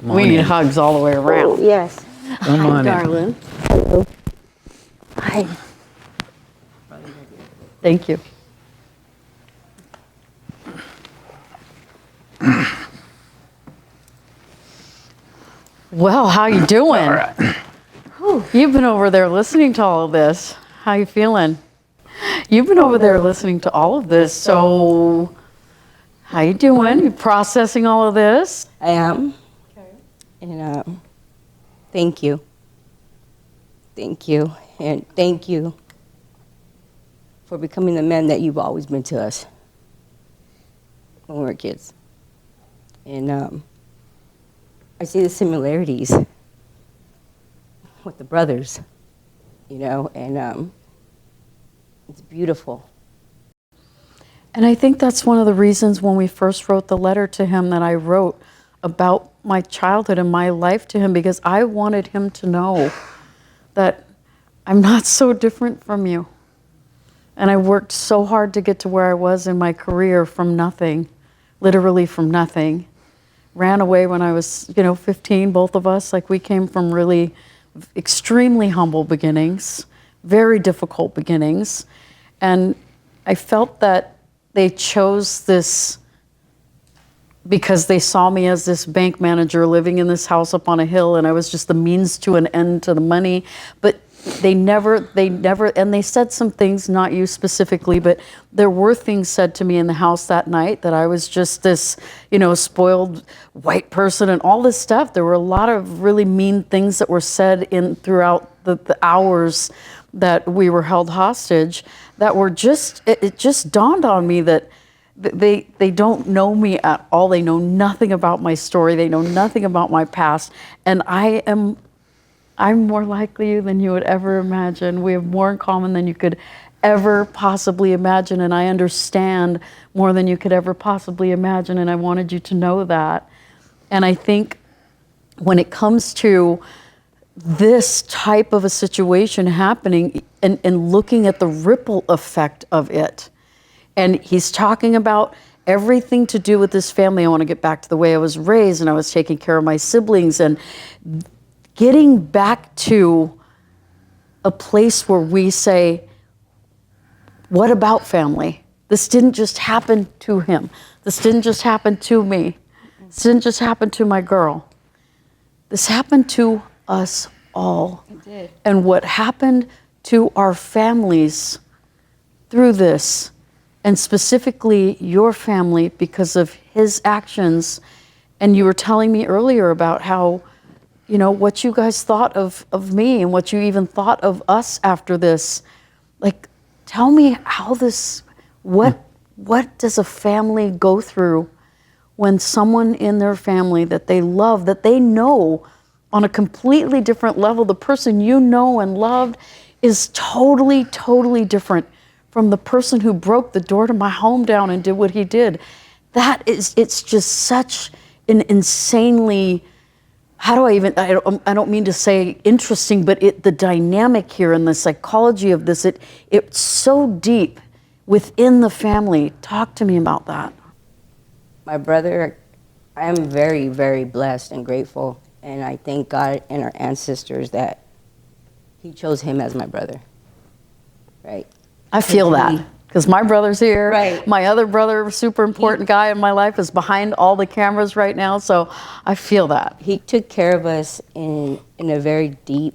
We need hugs all the way around. Yes. Come Hi, on in. darling. Hello. Hi. Thank you. Well, how you doing? All right. Whew, you've been over there listening to all of this. How you feeling? You've been over there listening to all of this. So, how you doing? You processing all of this? I am. Okay. And thank you. Thank you. And thank you for becoming the men that you've always been to us when we were kids. And I see the similarities with the brothers, you know, and it's beautiful. And I think that's one of the reasons when we first wrote the letter to him that I wrote about my childhood and my life to him, because I wanted him to know that I'm not so different from you. And I worked so hard to get to where I was in my career from nothing, literally from nothing. Ran away when I was, 15, both of us. Like, we came from really extremely humble beginnings, very difficult beginnings. And I felt that they chose this because they saw me as this bank manager living in this house up on a hill, and I was just the means to an end to the money. But they never, and they said some things, not you specifically, but there were things said to me in the house that night that I was just this, spoiled white person and all this stuff. There were a lot of really mean things that were said throughout the hours that we were held hostage that were just, it just dawned on me that they don't know me at all. They know nothing about my story. They know nothing about my past. And I'm more like you than you would ever imagine. We have more in common than you could ever possibly imagine. And I understand more than you could ever possibly imagine. And I wanted you to know that. And I think when it comes to this type of a situation happening and looking at the ripple effect of it, and he's talking about everything to do with this family. I want to get back to the way I was raised, and I was taking care of my siblings, and getting back to a place where we say, what about family? This didn't just happen to him. This didn't just happen to me. This didn't just happen to my girl. This happened to us all. It did. And what happened to our families through this, and specifically your family because of his actions. And you were telling me earlier about how, what you guys thought of me and what you even thought of us after this. Like, tell me how this, what does a family go through when someone in their family that they love, that they know on a completely different level, the person you know and loved is totally, totally different from the person who broke the door to my home down and did what he did. It's just such an insanely, I don't mean to say interesting, but the dynamic here and the psychology of this, it's so deep within the family. Talk to me about that. My brother, I am very, very blessed and grateful. And I thank God and our ancestors that he chose him as my brother, right? I feel that, because my brother's here. Right. My other brother, super important guy in my life, is behind all the cameras right now, so I feel that. He took care of us in a very deep,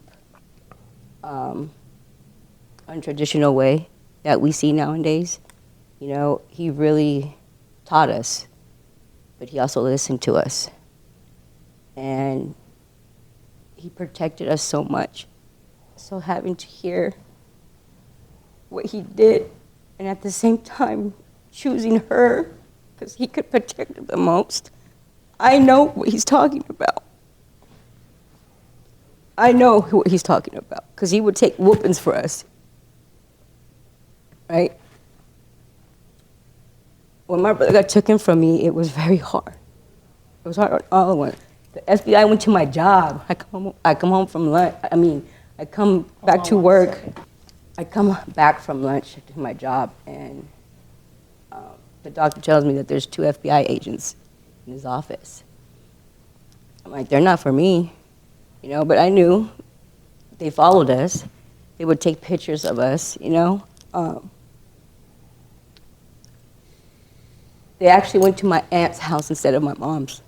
untraditional way that we see nowadays. He really taught us, but he also listened to us. And he protected us so much. So having to hear what he did, and at the same time choosing her because he could protect her the most, I know what he's talking about. I know what he's talking about because he would take whoopings for us, right? When my brother got taken from me, it was very hard. It was hard on all of us. The FBI went to my job. I come home from lunch. I come back to work. I come back from lunch to my job, and the doctor tells me that there's 2 FBI agents in his office. I'm like, they're not for me, you know, but I knew they followed us. They would take pictures of us, you know. They actually went to my aunt's house instead of my mom's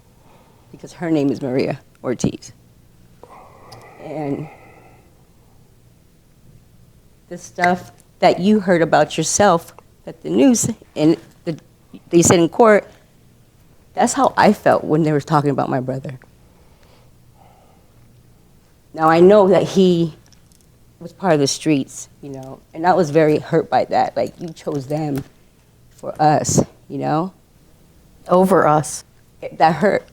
because her name is Maria Ortiz. And the stuff that you heard about yourself at the news and they said in court, that's how I felt when they were talking about my brother. Now I know that he was part of the streets, you know, and I was very hurt by that. Like, you chose them for us, you know? Over us. That hurt.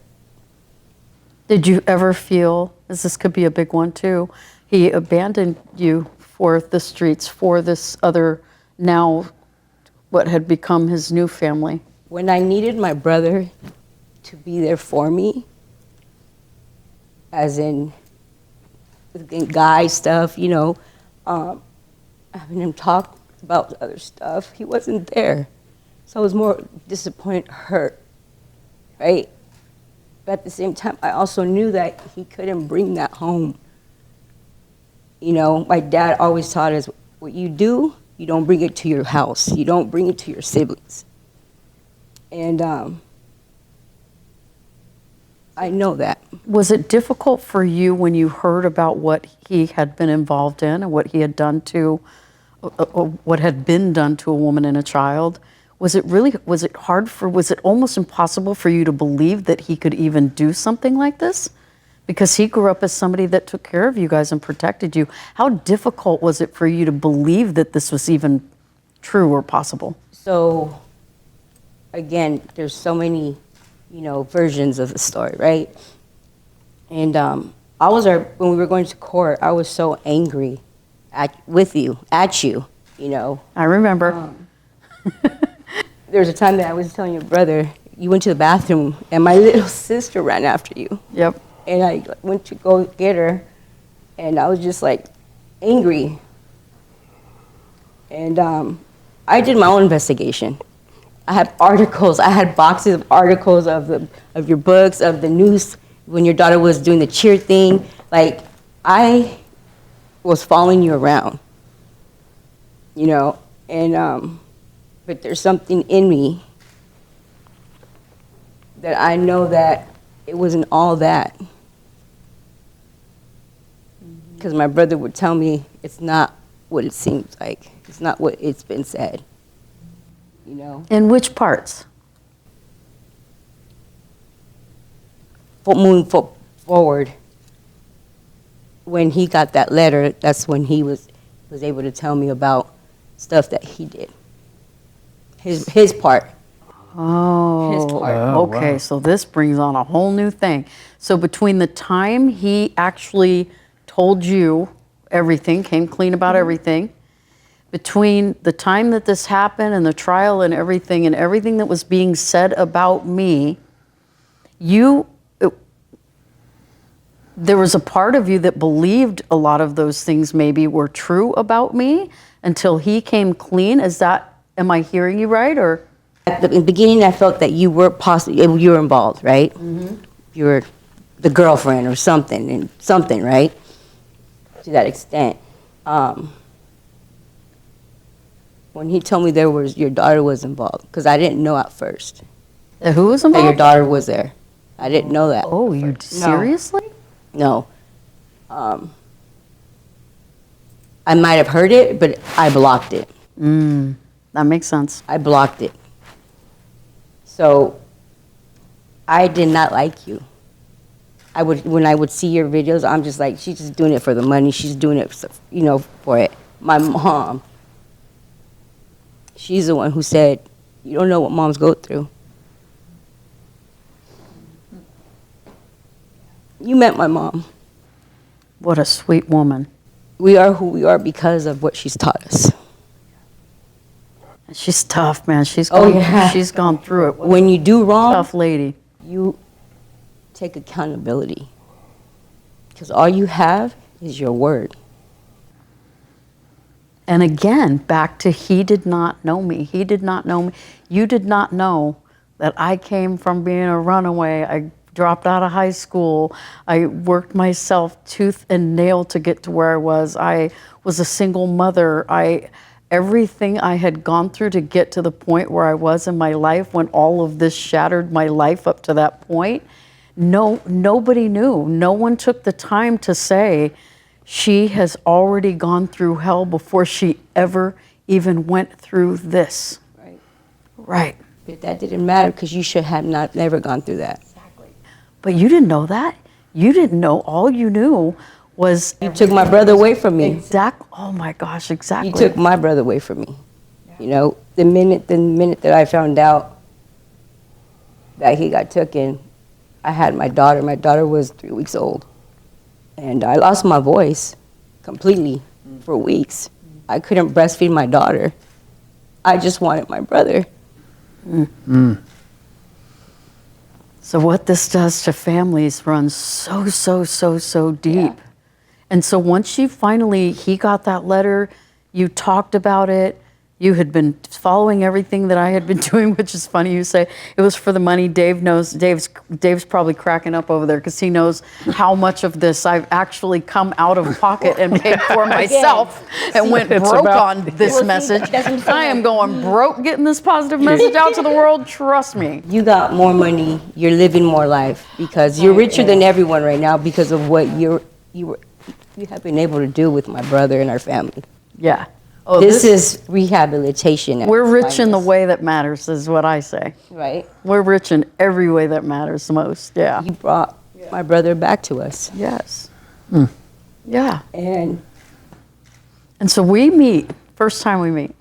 Did you ever feel, as this could be a big one too, he abandoned you for the streets, for this other, now what had become his new family? When I needed my brother to be there for me, as in guy stuff, you know, having him talk about other stuff, he wasn't there. So I was more disappointed, hurt, right? But at the same time, I also knew that he couldn't bring that home. You know, my dad always taught us, what you do, you don't bring it to your house. You don't bring it to your siblings. And I know that. Was it difficult for you when you heard about what he had been involved in and what he had done to, what had been done to a woman and a child? Was it almost impossible for you to believe that he could even do something like this? Because he grew up as somebody that took care of you guys and protected you. How difficult was it for you to believe that this was even true or possible? So, again, there's so many, you know, versions of the story, right? And when we were going to court, I was so angry at you, you know. I remember. There was a time that I was telling your brother, you went to the bathroom, and my little sister ran after you. Yep. And I went to go get her, and I was just like angry. And I did my own investigation. I had articles. I had boxes of articles of your books, of the news when your daughter was doing the cheer thing. Like, I was following you around, you know. And but there's something in me that I know that it wasn't all that. Because my brother would tell me it's not what it seems like. It's not what it's been said. You know? In which parts? Moving forward, when he got that letter, that's when he was able to tell me about stuff that he did. His part. Oh, His part. Okay, wow. so this brings on a whole new thing. So between the time he actually told you everything, came clean about everything, between the time that this happened and the trial and everything that was being said about me, there was a part of you that believed a lot of those things maybe were true about me until he came clean. Am I hearing you right, or? At the beginning, I felt that you were involved, right? Mm-hmm. You were the girlfriend or something, right? To that extent. When he told me your daughter was involved, because I didn't know at first. Who was That involved? your daughter was there. I didn't know that. Oh, you seriously? No. I might have heard it, but I blocked it. That makes sense. I blocked it. So I did not like you. When I would see your videos, I'm just like, she's just doing it for the money. She's doing it, you know, for it. My mom, she's the one who said, you don't know what moms go through. You met my mom. What a sweet woman. We are who we are because of what she's taught us. She's tough, man. She's gone through it. When you do wrong, Tough lady. you take accountability. Because all you have is your word. And again, back to he did not know me. He did not know me. You did not know that I came from being a runaway. I dropped out of high school. I worked myself tooth and nail to get to where I was. I was a single mother. Everything I had gone through to get to the point where I was in my life, when all of this shattered my life up to that point, nobody knew. No one took the time to say, she has already gone through hell before she ever even went through this. Right. Right. But that didn't matter because you should have never gone through that. Exactly. But you didn't know that. You didn't know. All you knew was... You took my brother away from me. Exactly. Oh my gosh, exactly. You took my brother away from me. Yeah. You know, the minute that I found out that he got taken, I had my daughter. My daughter was 3 weeks old. And I lost my voice completely for weeks. I couldn't breastfeed my daughter. I just wanted my brother. So what this does to families runs so deep. Yeah. And so once he got that letter, you talked about it, you had been following everything that I had been doing, which is funny you say it was for the money. Dave knows, Dave's probably cracking up over there because he knows how much of this I've actually come out of pocket and paid for myself and went broke on this message. I am going broke getting this positive message out to the world, trust me. You got more money, you're living more life because you're richer than everyone right now because of what you have been able to do with my brother and our family. Yeah. Oh, this is rehabilitation. We're rich in the way that matters, is what I say. Right. We're rich in every way that matters most, yeah. You brought my brother back to us. Yes. Yeah. And so we meet, first time we meet.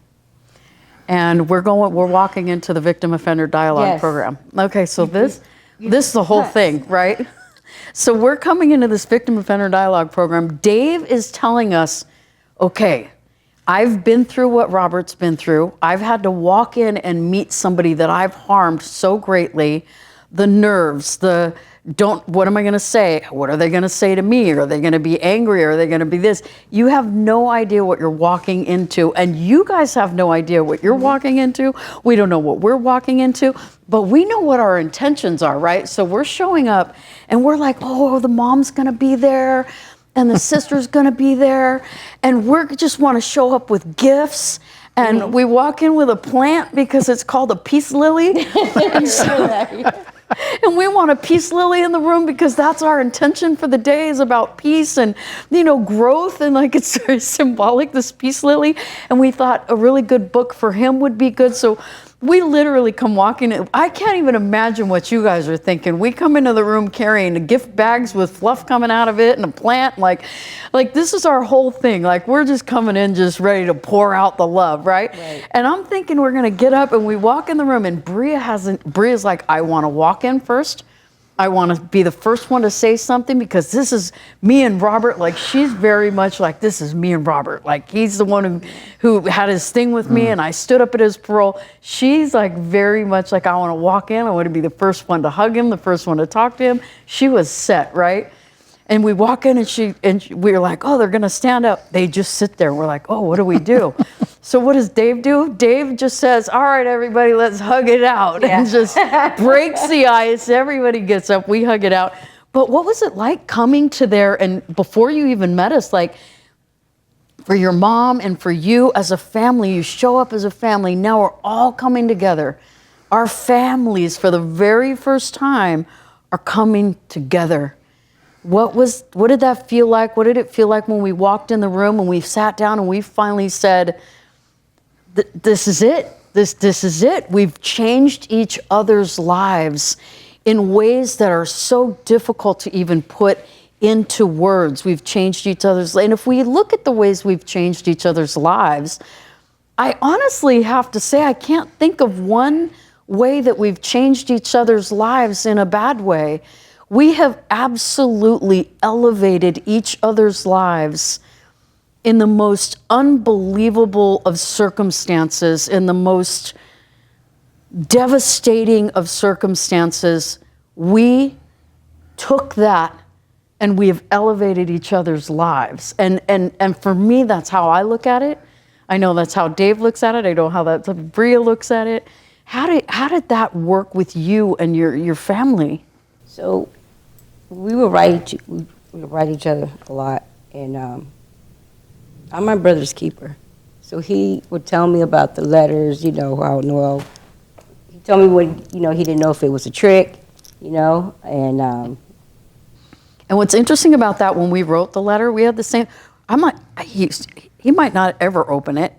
And we're walking into the victim offender dialogue program. Okay, so this is the whole thing, right? So we're coming into this victim offender dialogue program. Dave is telling us, okay, I've been through what Robert's been through. I've had to walk in and meet somebody that I've harmed so greatly. The nerves, what am I going to say? What are they going to say to me? Are they going to be angry? Are they going to be this? You have no idea what you're walking into. And you guys have no idea what you're walking into. We don't know what we're walking into. But we know what our intentions are, right? So we're showing up and we're like, oh, the mom's going to be there. And the sister's gonna be there, and we just want to show up with gifts. And we walk in with a plant because it's called a peace lily. And we want a peace lily in the room because that's our intention for the day, is about peace and growth, and like it's very symbolic, this peace lily. And we thought a really good book for him would be good. So we literally come walking in. I can't even imagine what you guys are thinking. We come into the room carrying gift bags with fluff coming out of it and a plant. Like this is our whole thing. Like we're just coming in just ready to pour out the love, right? And I'm thinking we're going to get up and we walk in the room and Bria's like, I want to walk in first. I want to be the first one to say something because this is me and Robert. Like she's very much like, this is me and Robert. Like he's the one who had his thing with me and I stood up at his parole. She's like very much like, I want to walk in. I want to be the first one to hug him, the first one to talk to him. She was set, right? And we walk in and we're like, oh, they're going to stand up. They just sit there. We're like, oh, what do we do? So what does Dave do? Dave just says, all right, everybody, let's hug it out. And just breaks the ice. Everybody gets up. We hug it out. But what was it like coming to there and before you even met us, like for your mom and for you as a family, you show up as a family. Now we're all coming together. Our families for the very first time are coming together. What did that feel like? What did it feel like when we walked in the room and we sat down and we finally said, this is it. This is it. We've changed each other's lives in ways that are so difficult to even put into words. We've changed each other's lives. And if we look at the ways we've changed each other's lives, I honestly have to say I can't think of one way that we've changed each other's lives in a bad way. We have absolutely elevated each other's lives in the most unbelievable of circumstances, in the most devastating of circumstances. We took that and we have elevated each other's lives. And for me, that's how I look at it. I know that's how Dave looks at it. I know how Bria looks at it. How did that work with you and your family? So we would write each other a lot, and I'm my brother's keeper. So he would tell me about the letters, you know, how Noel. He told me when, you know, he didn't know if it was a trick, you know, and what's interesting about that, when we wrote the letter, we had the same. He might not ever open it.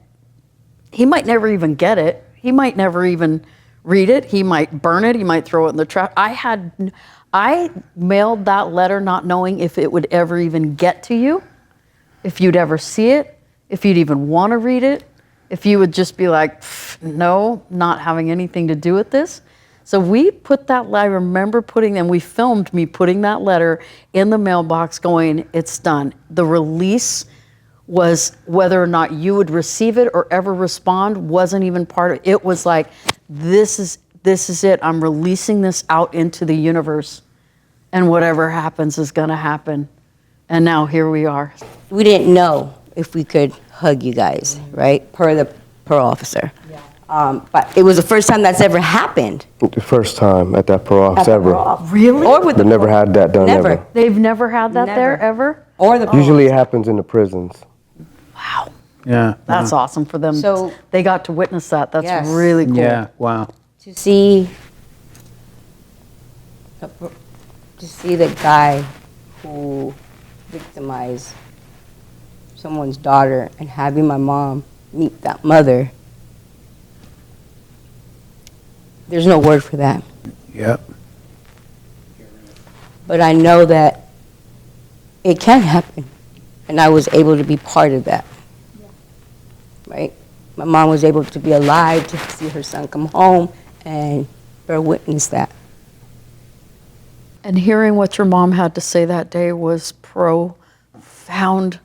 He might never even get it. He might never even read it. He might burn it. He might throw it in the trash. I mailed that letter not knowing if it would ever even get to you, if you'd ever see it, if you'd even want to read it, if you would just be like, no, not having anything to do with this. So we put that, I remember we filmed me putting that letter in the mailbox going, it's done. The release was, whether or not you would receive it or ever respond, wasn't even part of it. It was like, this is it. I'm releasing this out into the universe, and whatever happens is going to happen. And now here we are. we didn't know if we could hug you guys, right? Per officer. Yeah. But it was the first time that's ever happened. The first time at that parole office ever. Really? Or with They never had that done Never. ever. They've never had that Never. there ever? Or the Usually it happens in the prisons. Wow. Yeah. That's awesome for them. So- they got to witness that. That's Yes. really cool. Yeah. Wow. to see the guy who victimized someone's daughter and having my mom meet that mother. There's no word for that. Yep. But I know that it can happen. And I was able to be part of that. Right? My mom was able to be alive to see her son come home and bear witness that. And hearing what your mom had to say that day was profound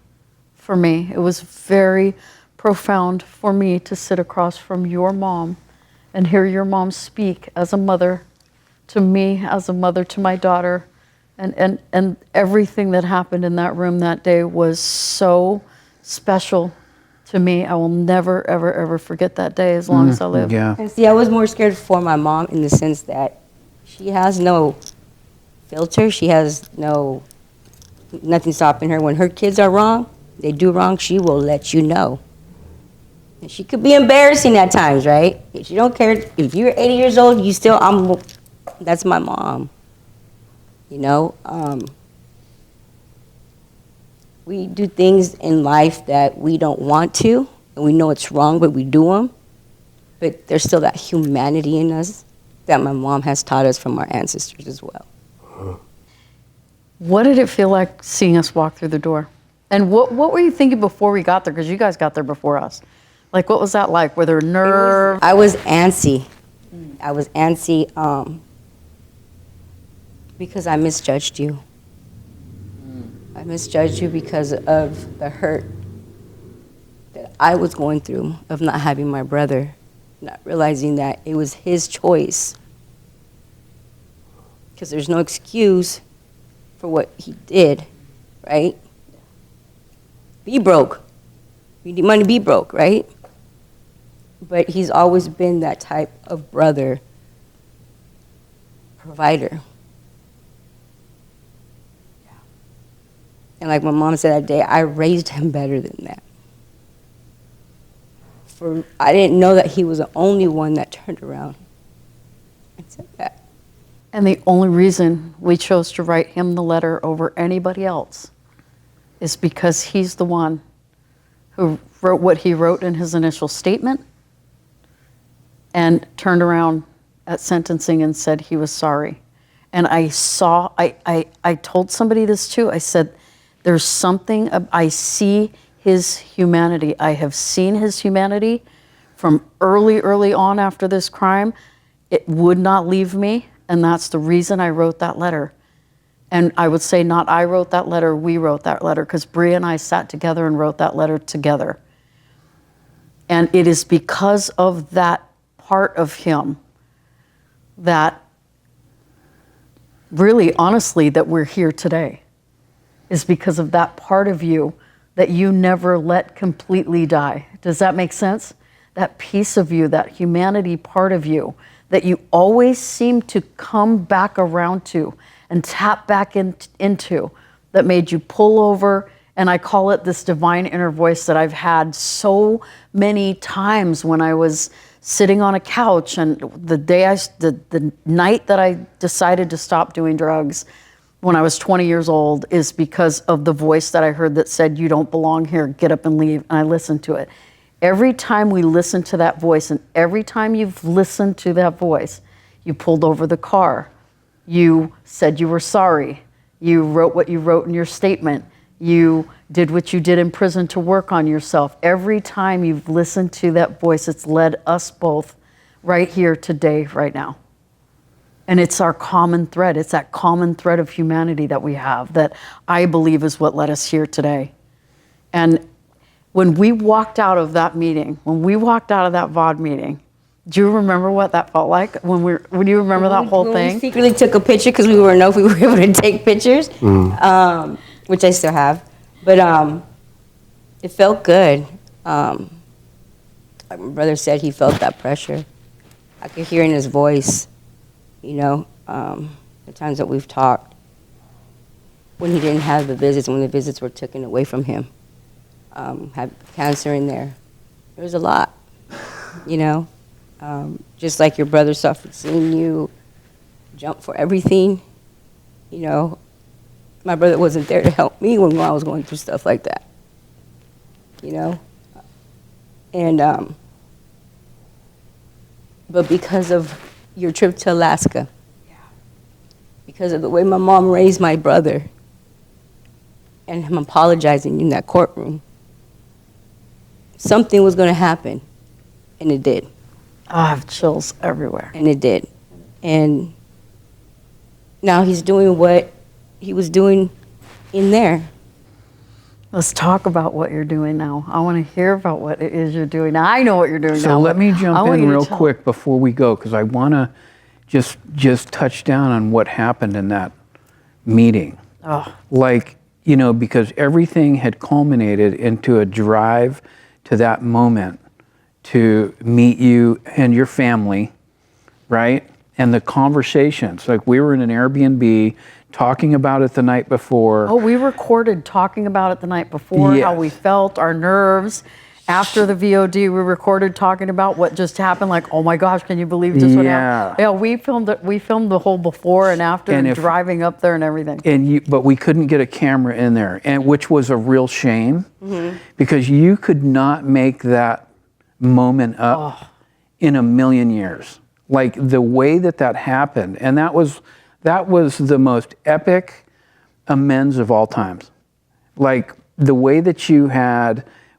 for me. It was very profound for me to sit across from your mom and hear your mom speak as a mother to me, as a mother to my daughter. And everything that happened in that room that day was so special to me. I will never, ever, ever forget that day as long as I live. Yeah. And see, I was more scared for my mom in the sense that she has no filter. She has nothing stopping her. When her kids are wrong, they do wrong, she will let you know. And she could be embarrassing at times, right? She don't care. If you're 80 years old, you still, that's my mom. You know? We do things in life that we don't want to, and we know it's wrong, but we do them. But there's still that humanity in us that my mom has taught us from our ancestors as well. What did it feel like seeing us walk through the door? And what were you thinking before we got there? Because you guys got there before us. Like, what was that like? Were there nerves? I was antsy. I was antsy because I misjudged you. I misjudged you because of the hurt that I was going through of not having my brother, not realizing that it was his choice. Because there's no excuse for what he did, right? Be broke. We need money to be broke, right? But he's always been that type of brother, provider. And like my mom said that day, I raised him better than that. I didn't know that he was the only one that turned around and said that. And the only reason we chose to write him the letter over anybody else is because he's the one who wrote what he wrote in his initial statement and turned around at sentencing and said he was sorry. And I told somebody this too. I said, there's something, I see his humanity. I have seen his humanity from early on after this crime. It would not leave me, and that's the reason I wrote that letter. And I would say not I wrote that letter, we wrote that letter, because Bria and I sat together and wrote that letter together. And it is because of that part of him that really, honestly, that we're here today. Is because of that part of you that you never let completely die. Does that make sense? That piece of you, that humanity part of you, that you always seem to come back around to. and tap back into, that made you pull over. And I call it this divine inner voice that I've had so many times when I was sitting on a couch, and the night that I decided to stop doing drugs when I was 20 years old is because of the voice that I heard that said, you don't belong here, get up and leave. And I listened to it. Every time we listen to that voice, and every time you've listened to that voice, you pulled over the car, you said you were sorry, you wrote what you wrote in your statement, you did what you did in prison to work on yourself. Every time you've listened to that voice, it's led us both right here today, right now. And it's our common thread. It's that common thread of humanity that we have that I believe is what led us here today. And when we walked out of that meeting, when we walked out of that VOD meeting, do you remember what that felt like? When you remember that whole thing? We secretly took a picture because we didn't know if we were able to take pictures, which I still have. But it felt good. Like my brother said, he felt that pressure. I could hear in his voice, you know, the times that we've talked, when he didn't have the visits, when the visits were taken away from him, had cancer in there. There was a lot, you know. Just like your brother suffered seeing you jump for everything, you know, my brother wasn't there to help me when I was going through stuff like that, you know. And, but because of your trip to Alaska, because of the way my mom raised my brother, and him apologizing in that courtroom, something was going to happen, and it did. I have chills everywhere. And it did. And now he's doing what he was doing in there. Let's talk about what you're doing now. I want to hear about what it is you're doing now. I know what you're doing now. So let me jump in real tell. quick before we go, because I want to just touch down on what happened in that meeting. Oh. Like, you know, because everything had culminated into a drive to that moment to meet you and your family, right? And the conversations, like we were in an Airbnb talking about it the night before. Oh, we recorded talking about it the night before, Yes. how we felt, our nerves. After the VOD, we recorded talking about what just happened. Like, oh my gosh, can you believe just what happened? Yeah, we filmed it. We filmed the whole before and after, and driving up there and everything. But we couldn't get a camera in there, and which was a real shame, because you could not make that moment up in a million years. Like the way that happened, and that was the most epic amends of all times. Like the way that you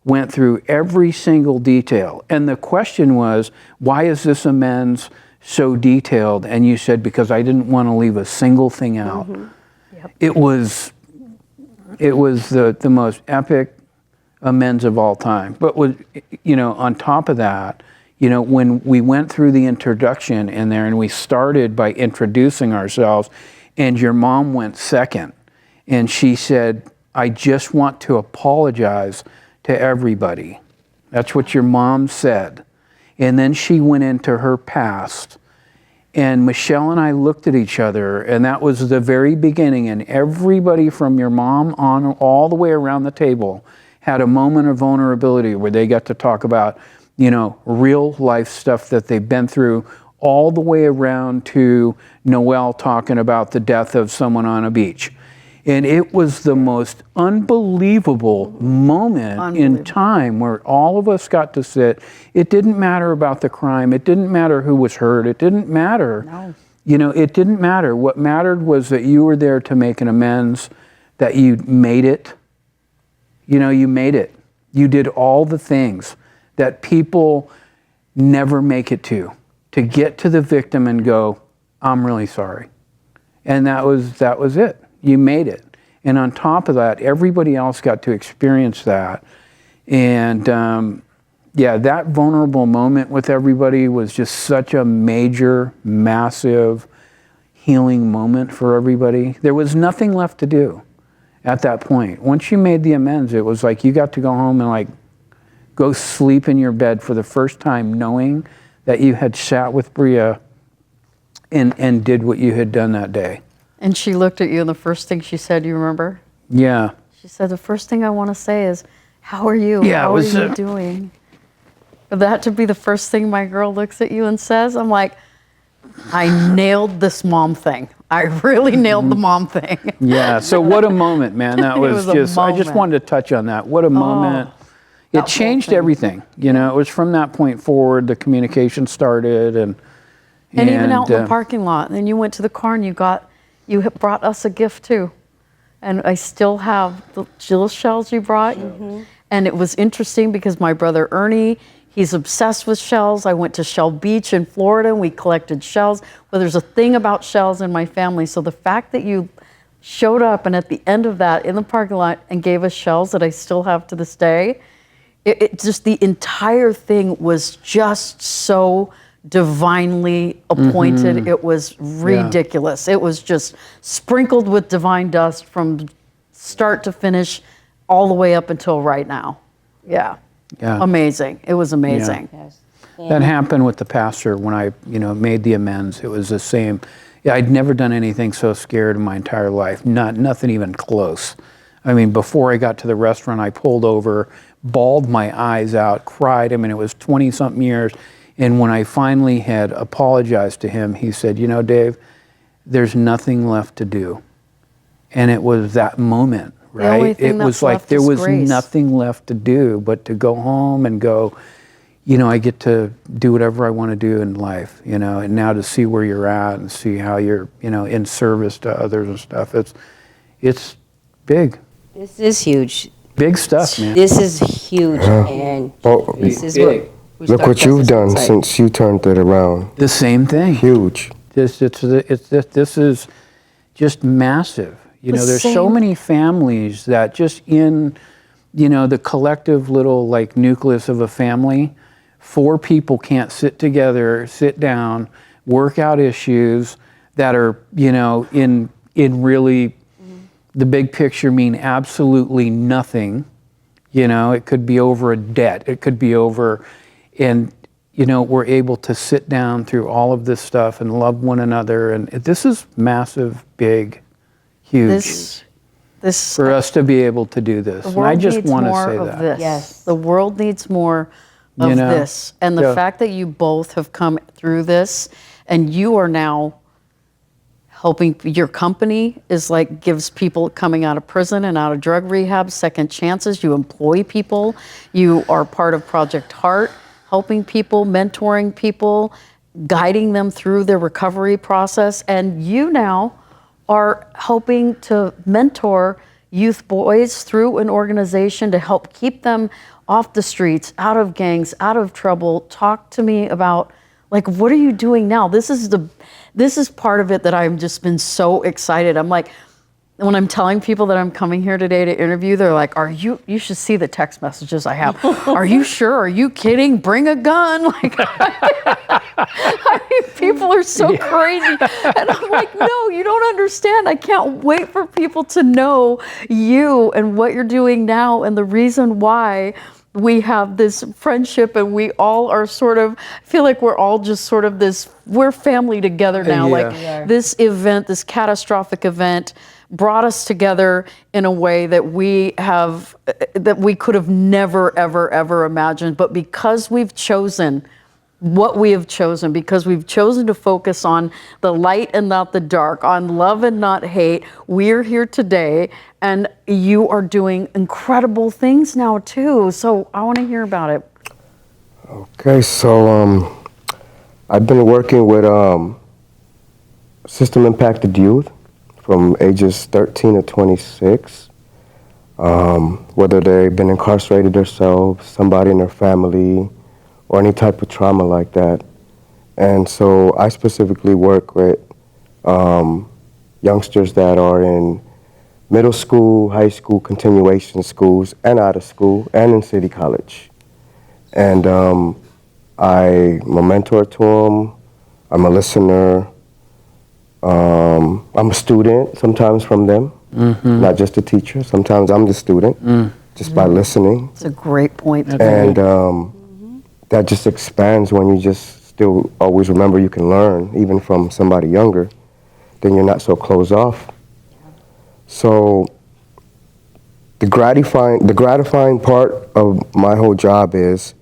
went through every single detail. And the question was, why is this amends so detailed? And you said, because I didn't want to leave a single thing out. Yep. It was the most epic amends of all time. But on top of that, when we went through the introduction in there and we started by introducing ourselves, and your mom went second, and she said, I just want to apologize to everybody. That's what your mom said. And then she went into her past. And Michelle and I looked at each other, and that was the very beginning. And everybody from your mom on all the way around the table had a moment of vulnerability where they got to talk about, real life stuff that they've been through, all the way around to Noelle talking about the death of someone on a beach. And it was the most unbelievable moment in time where all of us got to sit. It didn't matter about the crime. It didn't matter who was hurt. It didn't matter. No. It didn't matter. What mattered was that you were there to make an amends, that you made it. You made it. You did all the things that people never make it to get to the victim and go, I'm really sorry. And that was it. You made it. And on top of that, everybody else got to experience that. And that vulnerable moment with everybody was just such a major, massive healing moment for everybody. There was nothing left to do at that point. Once you made the amends, it was like you got to go home and go sleep in your bed for the first time, knowing that you had sat with Bria and did what you had done that day. And she looked at you, and the first thing she said, you remember? Yeah. She said, the first thing I want to say is, how are you? Yeah, it How was, are you doing? For that to be the first thing my girl looks at you and says, I'm like, I nailed this mom thing. I really nailed the mom thing. Yeah. So what a moment, man. That It was, was a just, I just moment. wanted to touch on that. What a moment. that It whole changed thing. everything. You know, it was from that point forward, the communication started And even out in the parking lot. And then you went to the car and you brought us a gift too. And I still have the Jill shells you brought. And it was interesting because my brother Ernie, he's obsessed with shells. I went to Shell Beach in Florida and we collected shells. But there's a thing about shells in my family. So the fact that you showed up and at the end of that in the parking lot and gave us shells that I still have to this day, it just, the entire thing was just so divinely appointed. It was ridiculous. It was just sprinkled with divine dust from start to finish all the way up until right now. Yeah. Amazing. It was amazing. Yes. That happened with the pastor when I, made the amends. It was the same. Yeah, I'd never done anything so scared in my entire life. Nothing even close. I mean, before I got to the restaurant, I pulled over, bawled my eyes out, cried. I mean, it was 20-something years. And when I finally had apologized to him, he said, Dave, there's nothing left to do. And it was that moment, right? The only thing It was that's like left there is was grace. nothing left to do but to go home and go, I get to do whatever I want to do in life, and now to see where you're at and see how you're, in service to others and stuff. It's big. This is huge. Big stuff, man. This is huge, and Oh, this is big. what. look what you've done since you turned it around. The same thing. Huge. This is just massive. There's so same- many families that just in, the collective little like nucleus of a family, 4 people can't sit together, sit down, work out issues that are, in really the big picture mean absolutely nothing. It could be over a debt. It could be over, and we're able to sit down through all of this stuff and love one another. And this is massive, big, huge. This For us to be able to do this. The And I world just needs want to more say of that. this. Yes. The world needs more of this. And the Yeah. fact that you both have come through this and you are now helping, your company is like, gives people coming out of prison and out of drug rehab second chances. You employ people. You are part of Project Heart, helping people, mentoring people, guiding them through their recovery process. And you now are helping to mentor youth boys through an organization to help keep them off the streets, out of gangs, out of trouble. Talk to me about, like, what are you doing now? This is part of it that I've just been so excited. I'm like, when I'm telling people that I'm coming here today to interview, they're like, you should see the text messages I have. Are you sure? Are you kidding? Bring a gun. Like, I mean, people are so crazy. And I'm like, no, you don't understand. I can't wait for people to know you and what you're doing now and the reason why we have this friendship and we all are sort of, I feel like we're all just sort of this, we're family together now. Yeah. Like this event, this catastrophic event brought us together in a way that we could have never, ever, ever imagined. But because we've chosen what we have chosen, because we've chosen to focus on the light and not the dark, on love and not hate, we're here today, and you are doing incredible things now too. So I want to hear about it. Okay, so I've been working with system impacted youth from ages 13 to 26, whether they've been incarcerated themselves, somebody in their family, or any type of trauma like that. And so I specifically work with youngsters that are in middle school, high school, continuation schools, and out of school, and in city college. And I'm a mentor to them, I'm a listener, I'm a student sometimes from them, not just a teacher. Sometimes I'm the student, just by listening. It's a great point. And that just expands when you just still always remember you can learn, even from somebody younger, then you're not so closed off. So the gratifying part of my whole job is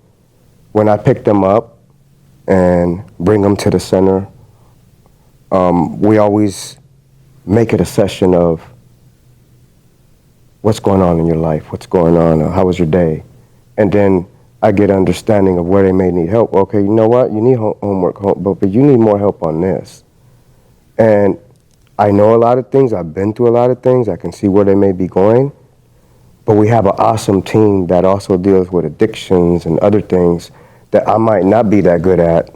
when I pick them up and bring them to the center, we always make it a session of what's going on in your life, what's going on, how was your day? And then I get understanding of where they may need help. Okay, you know what? You need homework, but you need more help on this. And I know a lot of things. I've been through a lot of things. I can see where they may be going. But we have an awesome team that also deals with addictions and other things that I might not be that good at,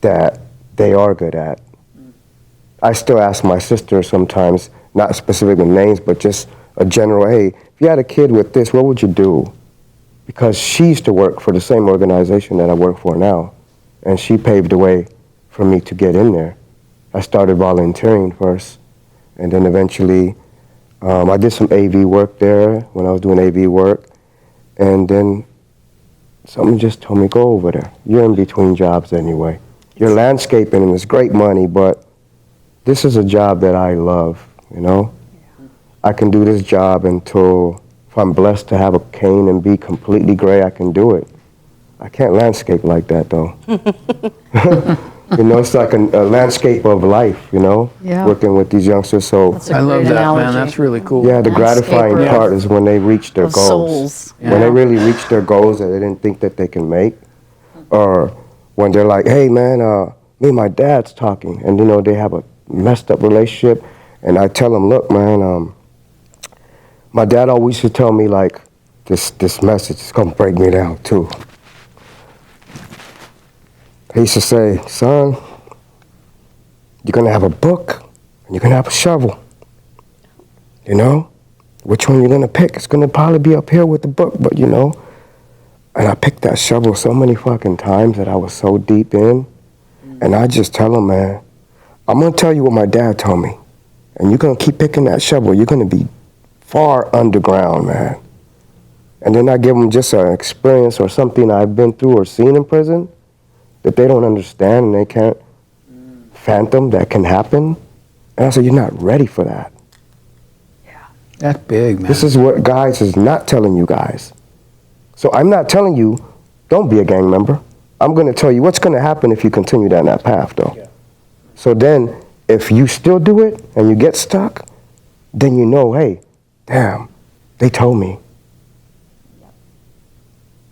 that they are good at. I still ask my sister sometimes, not specific with names, but just a general, hey, if you had a kid with this, what would you do? Because she used to work for the same organization that I work for now, and she paved the way for me to get in there. I started volunteering first, and then eventually I did some AV work there when I was doing AV work, and then something just told me, go over there. You're in between jobs anyway. You're landscaping, and it's great money, but this is a job that I love, you know? I can do this job until, if I'm blessed to have a cane and be completely gray, I can do it. I can't landscape like that, though. You know, it's like a landscape of life, you know, working with these youngsters. So That's a I love great that, analogy. man. That's really cool. yeah, the gratifying Landscaper part is when they reach their of goals. souls. When they really reach their goals that they didn't think that they can make. Or when they're like, hey, man, me and my dad's talking. And, you know, they have a messed up relationship. And I tell them, look, man, my dad always used to tell me, like, this message is going to break me down, too. He used to say, son, you're going to have a book and you're going to have a shovel. You know? Which one you're going to pick? It's going to probably be up here with the book, but, you know. And I picked that shovel so many fucking times that I was so deep in. And I just tell him, man, I'm going to tell you what my dad told me. And you're going to keep picking that shovel. You're going to be far underground, man. And then I give them just an experience or something I've been through or seen in prison that they don't understand and they can't fathom that can happen. And I said, you're not ready for that. Yeah. That's big, man. This is what guys is not telling you guys. So I'm not telling you, don't be a gang member. I'm going to tell you what's going to happen if you continue down that path, though. Yeah. So then, if you still do it and you get stuck, then you know, hey, damn, they told me.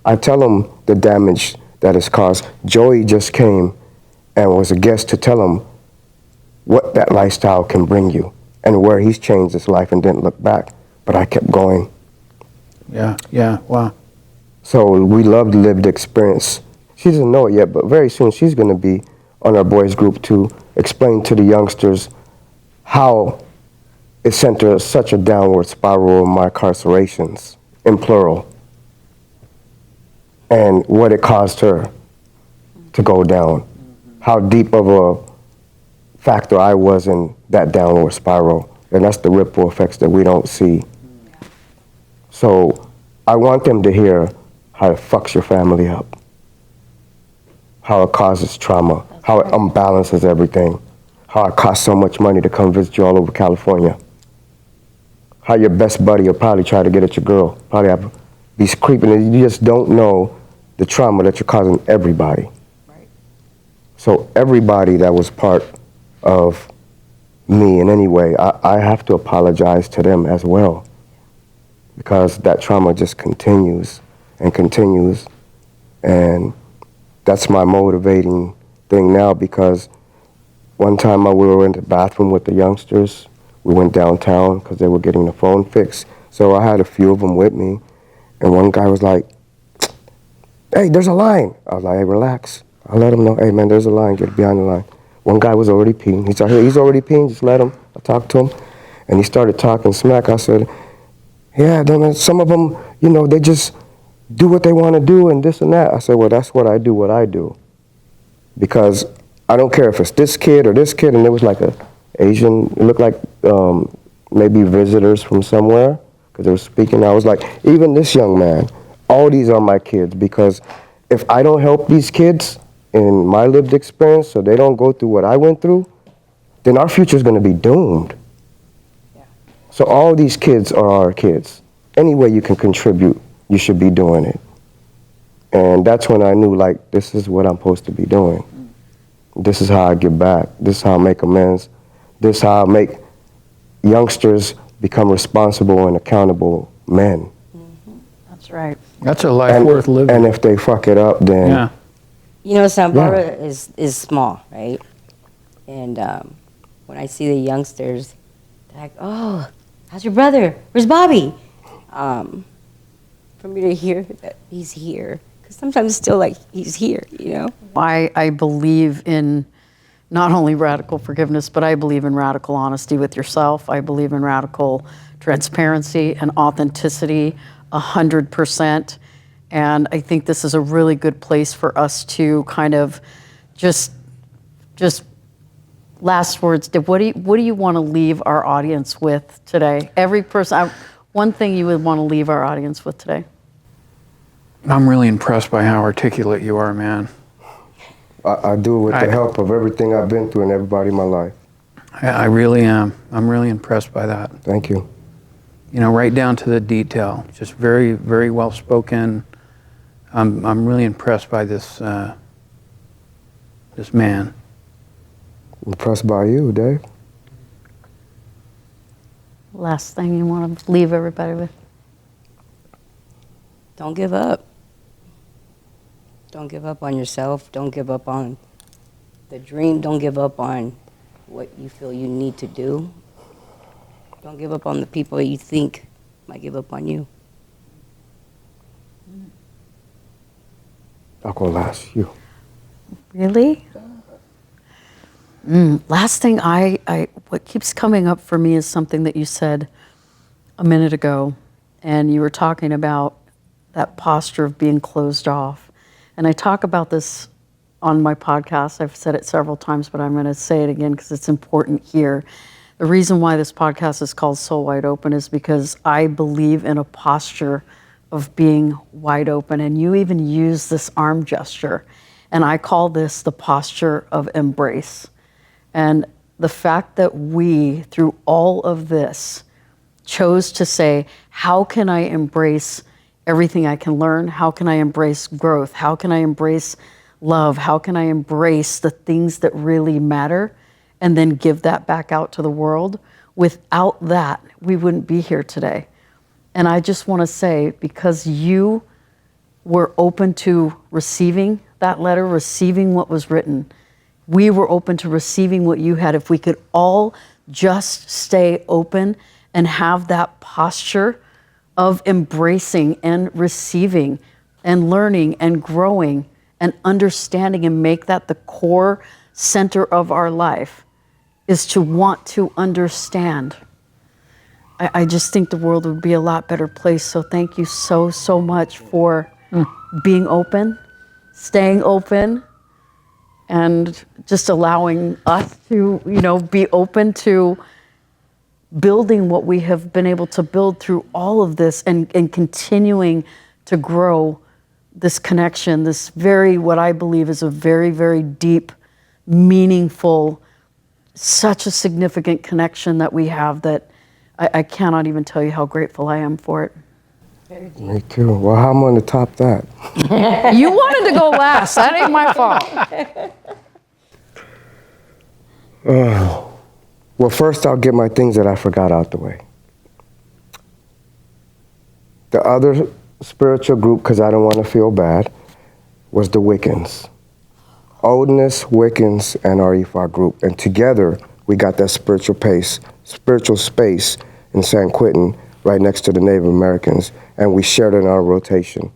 I tell them the damage that is caused. Joey just came and was a guest to tell him what that lifestyle can bring you and where he's changed his life and didn't look back. But I kept going. Yeah, wow. So we love the lived experience. She doesn't know it yet, but very soon she's going to be on our boys group to explain to the youngsters how it sent her such a downward spiral of my incarcerations, in plural, and what it caused her to go down, how deep of a factor I was in that downward spiral, and that's the ripple effects that we don't see. So I want them to hear how it fucks your family up, how it causes trauma, how it unbalances everything, how it costs so much money to come visit you all over California, how your best buddy will probably try to get at your girl, probably have these creeping, and you just don't know the trauma that you're causing everybody. Right. So everybody that was part of me in any way, I have to apologize to them as well, because that trauma just continues and continues, and that's my motivating thing now, because one time we were in the bathroom with the youngsters. We went downtown because they were getting the phone fixed. So I had a few of them with me, and one guy was like, hey, there's a line. I was like, hey, relax. I let him know, hey, man, there's a line. Get behind the line. One guy was already peeing. He said, hey, he's already peeing. Just let him. I talked to him, and he started talking smack. I said, yeah, then some of them, you know, they just do what they want to do and this and that. I said, well, that's what I do. Because I don't care if it's this kid or this kid, and there was like a Asian, it looked like maybe visitors from somewhere, because they were speaking. I was like, even this young man, all these are my kids, because if I don't help these kids in my lived experience so they don't go through what I went through, then our future is going to be doomed. Yeah. So all these kids are our kids. Any way you can contribute, you should be doing it. And that's when I knew, like, this is what I'm supposed to be doing. This is how I give back. This is how I make amends. This is how I make youngsters become responsible and accountable men. That's right. That's a life worth living. And if they fuck it up, then yeah. You know, Santa Barbara is small, right? And when I see the youngsters, they're like, "Oh, how's your brother? Where's Bobby?" For me to hear that he's here, because sometimes it's still like he's here, you know? I believe in not only radical forgiveness, but I believe in radical honesty with yourself. I believe in radical transparency and authenticity 100%. And I think this is a really good place for us to kind of just last words. Dib, what do you want to leave our audience with today? Every person, one thing you would want to leave our audience with today. I'm really impressed by how articulate you are, man. I do it with the help of everything I've been through and everybody in my life. I really am. I'm really impressed by that. Thank you. You know, right down to the detail. Just very, very well spoken. I'm really impressed by this this man. Impressed by you, Dave. Last thing you want to leave everybody with. Don't give up. Don't give up on yourself. Don't give up on the dream. Don't give up on what you feel you need to do. Don't give up on the people you think might give up on you. I'll go last. You. Really? Last thing what keeps coming up for me is something that you said a minute ago, and you were talking about that posture of being closed off. And I talk about this on my podcast. I've said it several times, but I'm going to say it again because it's important here. The reason why this podcast is called Soul Wide Open is because I believe in a posture of being wide open. And you even use this arm gesture. And I call this the posture of embrace. And the fact that we, through all of this, chose to say, how can I embrace everything I can learn? How can I embrace growth? How can I embrace love? How can I embrace the things that really matter and then give that back out to the world? Without that, we wouldn't be here today. And I just want to say, because you were open to receiving that letter, receiving what was written, we were open to receiving what you had. If we could all just stay open and have that posture of embracing and receiving and learning and growing and understanding, and make that the core center of our life, is to want to understand. I just think the world would be a lot better place. So thank you so much for being open, staying open, and just allowing us to, be open to building what we have been able to build through all of this, and continuing to grow this connection, this what I believe is a very, very deep, meaningful, such a significant connection that we have that I cannot even tell you how grateful I am for it. Me too. Well, how am I going to top that? You wanted to go last. That ain't my fault. Well, first I'll get my things that I forgot out the way. The other spiritual group, because I don't want to feel bad, was the Wiccans. Openness, Wiccans, and our Ifa group. And together, we got that spiritual space in San Quentin, right next to the Native Americans, and we shared in our rotation,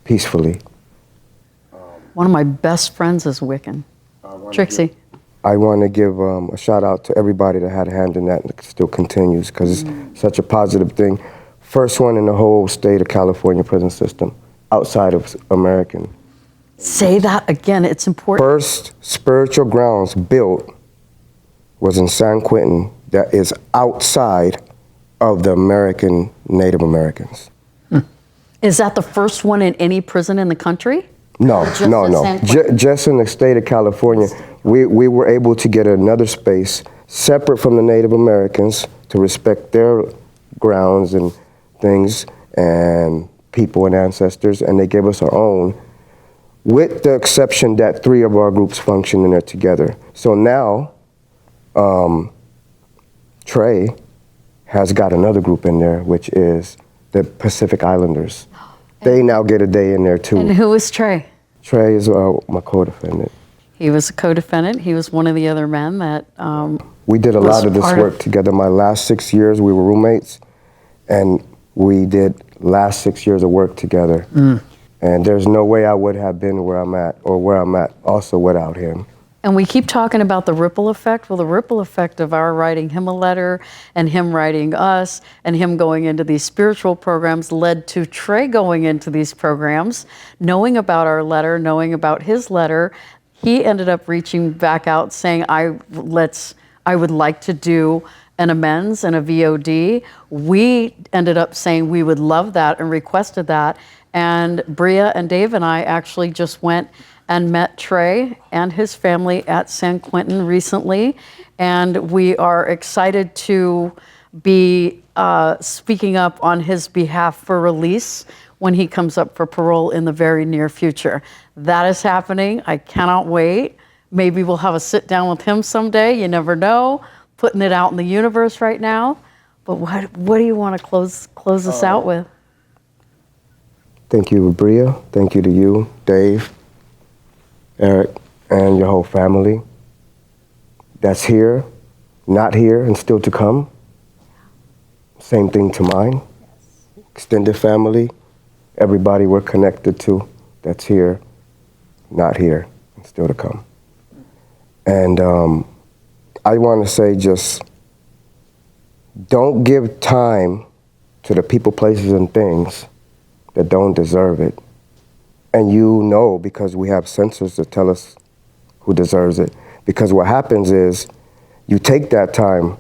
peacefully. One of my best friends is Wiccan. Trixie. I want to give a shout out to everybody that had a hand in that, and it still continues, because it's such a positive thing. First one in the whole state of California prison system, outside of American. Say that again, it's important. First spiritual grounds built was in San Quentin that is outside of the American Native Americans. Is that the first one in any prison in the country? No, Just no, in no. San Quentin? Just in the state of California, we were able to get another space separate from the Native Americans to respect their grounds and things and people and ancestors, and they gave us our own, with the exception that 3 of our groups function in there together. So now, Trey has got another group in there, which is the Pacific Islanders. They now get a day in there too. And who was Trey? Trey is my co-defendant. He was a co-defendant. He was one of the other men that We did a was lot of this part work together. My last 6 years, we were roommates, and we did last 6 years of work together. And there's no way I would have been where I'm at, or where I'm at also without him. And we keep talking about the ripple effect. Well, the ripple effect of our writing him a letter and him writing us and him going into these spiritual programs led to Trey going into these programs, knowing about our letter, knowing about his letter. He ended up reaching back out saying, I would like to do an amends and a VOD. We ended up saying we would love that and requested that. And Bria and Dave and I actually just went and met Trey and his family at San Quentin recently. And we are excited to be speaking up on his behalf for release when he comes up for parole in the very near future. That is happening. I cannot wait. Maybe we'll have a sit down with him someday. You never know. Putting it out in the universe right now. But what do you want to close us out with? Thank you, Bria. Thank you to you, Dave, Eric, and your whole family that's here, not here, and still to come. Same thing to mine. Extended family, everybody we're connected to that's here, not here, and still to come. And I want to say just don't give time to the people, places, and things that don't deserve it. And you know, because we have censors that tell us who deserves it. Because what happens is you take that time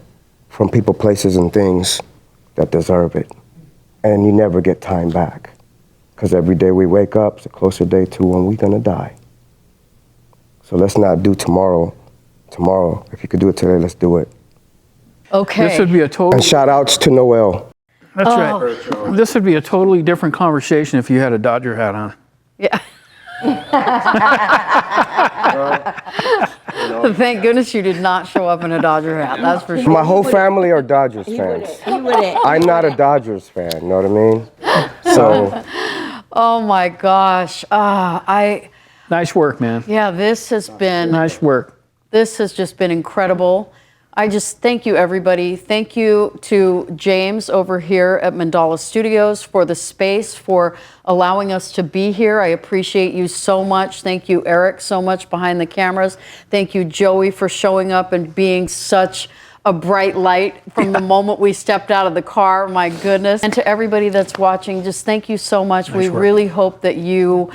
from people, places, and things that deserve it, and you never get time back. Because every day we wake up, it's a closer day to when we're gonna die. So let's not do tomorrow. If you could do it today, let's do it. Okay. This would be a total. And shout outs to Noel. That's right. This would be a totally different conversation if you had a Dodger hat on. Yeah. Thank goodness you did not show up in a Dodger hat. That's for sure. My whole family are Dodgers fans. I'm not a Dodgers fan, you know what I mean? So. Oh my gosh. Nice work, man. Yeah, this has been. Nice work. This has just been incredible. I just thank you, everybody. Thank you to James over here at Mandala Studios for the space, for allowing us to be here. I appreciate you so much. Thank you, Eric, so much behind the cameras. Thank you, Joey, for showing up and being such a bright light from the moment we stepped out of the car. My goodness. And to everybody that's watching, just thank you so much. We really hope that you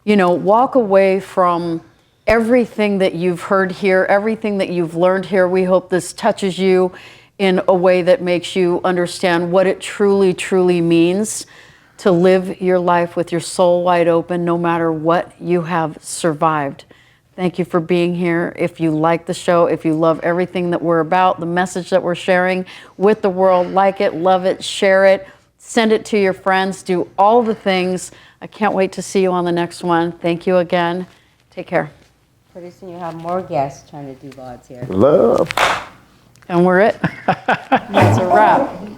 walk away from everything that you've heard here, everything that you've learned here. We hope this touches you in a way that makes you understand what it truly, truly means to live your life with your soul wide open, no matter what you have survived. Thank you for being here. If you like the show, if you love everything that we're about, the message that we're sharing with the world, like it, love it, share it, send it to your friends, do all the things. I can't wait to see you on the next one. Thank you again. Take care. Pretty soon you have more guests trying to do VODs here. Love. And we're it.